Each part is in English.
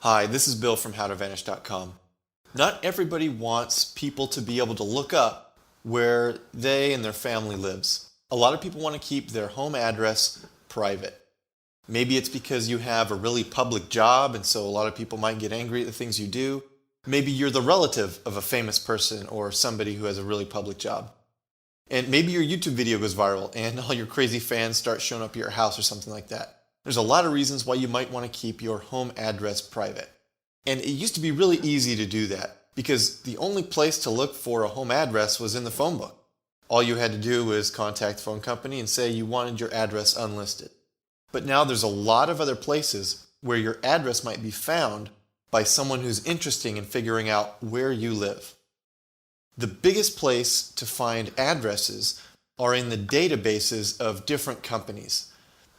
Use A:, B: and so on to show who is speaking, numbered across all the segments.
A: Hi, this is Bill from HowToVanish.com. Not everybody wants people to be able to look up where they and their family lives. A lot of people want to keep their home address private. Maybe it's because you have a really public job and so a lot of people might get angry at the things you do. Maybe you're the relative of a famous person or somebody who has a really public job. And maybe your YouTube video goes viral and all your crazy fans start showing up at your house or something like that. There's a lot of reasons why you might want to keep your home address private. And it used to be really easy to do that because the only place to look for a home address was in the phone book. All you had to do was contact the phone company and say you wanted your address unlisted. But now there's a lot of other places where your address might be found by someone who's interested in figuring out where you live. The biggest place to find addresses are in the databases of different companies.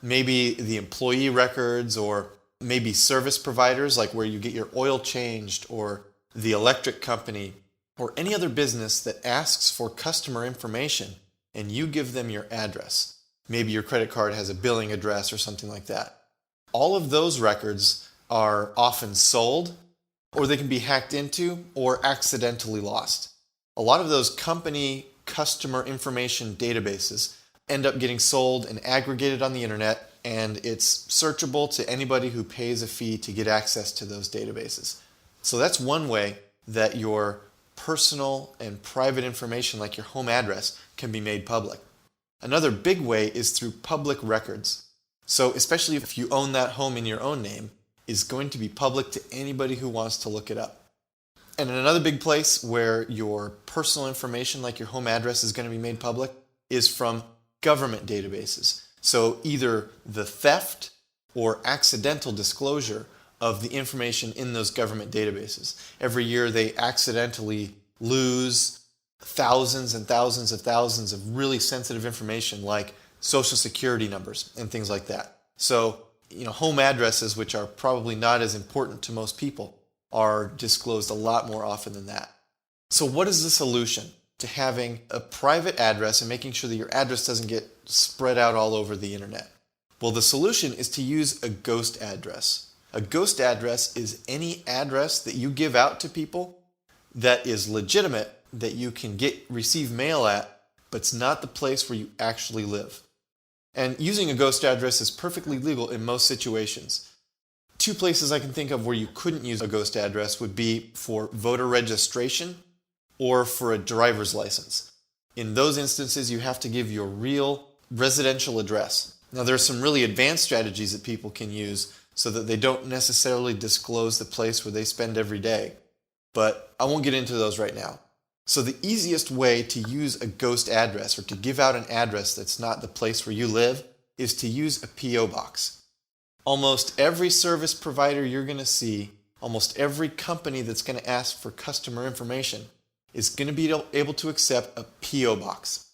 A: Maybe the employee records or maybe service providers like where you get your oil changed or the electric company or any other business that asks for customer information and you give them your address. Maybe your credit card has a billing address or something like that. All of those records are often sold or they can be hacked into or accidentally lost. A lot of those company customer information databases end up getting sold and aggregated on the internet, and it's searchable to anybody who pays a fee to get access to those databases. So that's one way that your personal and private information like your home address can be made public. Another big way is through public records. So especially if you own that home in your own name, is going to be public to anybody who wants to look it up. And another big place where your personal information like your home address is going to be made public is from government databases. So either the theft or accidental disclosure of the information in those government databases. Every year they accidentally lose thousands and thousands of thousands of really sensitive information like social security numbers and things like that. So, home addresses, which are probably not as important to most people, are disclosed a lot more often than that. So what is the solution to having a private address and making sure that your address doesn't get spread out all over the internet? Well, the solution is to use a ghost address. A ghost address is any address that you give out to people that is legitimate, that you can receive mail at, but it's not the place where you actually live. And using a ghost address is perfectly legal in most situations. Two places I can think of where you couldn't use a ghost address would be for voter registration or for a driver's license. In those instances, you have to give your real residential address. Now, there are some really advanced strategies that people can use so that they don't necessarily disclose the place where they spend every day, but I won't get into those right now. So the easiest way to use a ghost address or to give out an address that's not the place where you live is to use a P.O. box. Almost every service provider you're going to see, almost every company that's going to ask for customer information is going to be able to accept a P.O. box.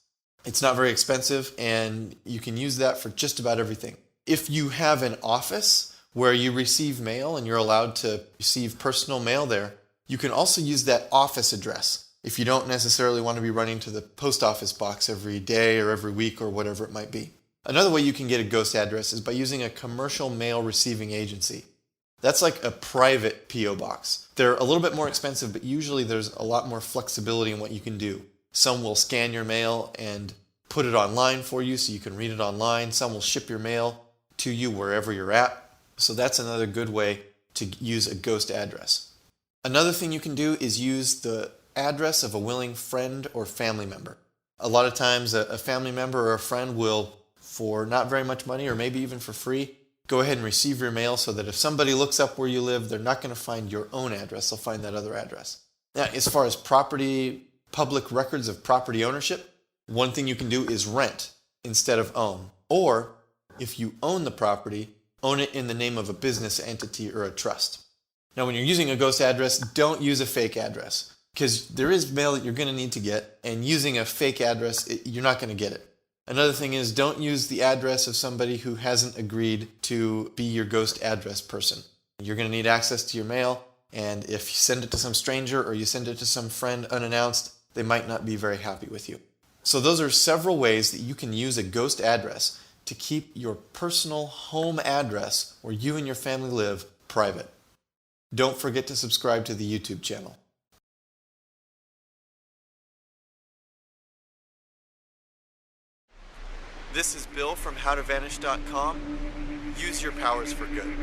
A: It's not very expensive and you can use that for just about everything. If you have an office where you receive mail and you're allowed to receive personal mail there, you can also use that office address if you don't necessarily want to be running to the post office box every day or every week or whatever it might be. Another way you can get a ghost address is by using a commercial mail receiving agency. That's like a private P.O. box. They're a little bit more expensive, but usually there's a lot more flexibility in what you can do. Some will scan your mail and put it online for you so you can read it online. Some will ship your mail to you wherever you're at. So that's another good way to use a ghost address. Another thing you can do is use the address of a willing friend or family member. A lot of times a family member or a friend will, for not very much money or maybe even for free, go ahead and receive your mail so that if somebody looks up where you live, they're not going to find your own address, they'll find that other address. Now, as far as public records of property ownership, one thing you can do is rent instead of own. Or if you own the property, own it in the name of a business entity or a trust. Now, when you're using a ghost address, don't use a fake address because there is mail that you're going to need to get, and using a fake address, you're not going to get it. Another thing is don't use the address of somebody who hasn't agreed to be your ghost address person. You're going to need access to your mail, and if you send it to some stranger or you send it to some friend unannounced, they might not be very happy with you. So those are several ways that you can use a ghost address to keep your personal home address where you and your family live private. Don't forget to subscribe to the YouTube channel. This is Bill from HowToVanish.com. Use your powers for good.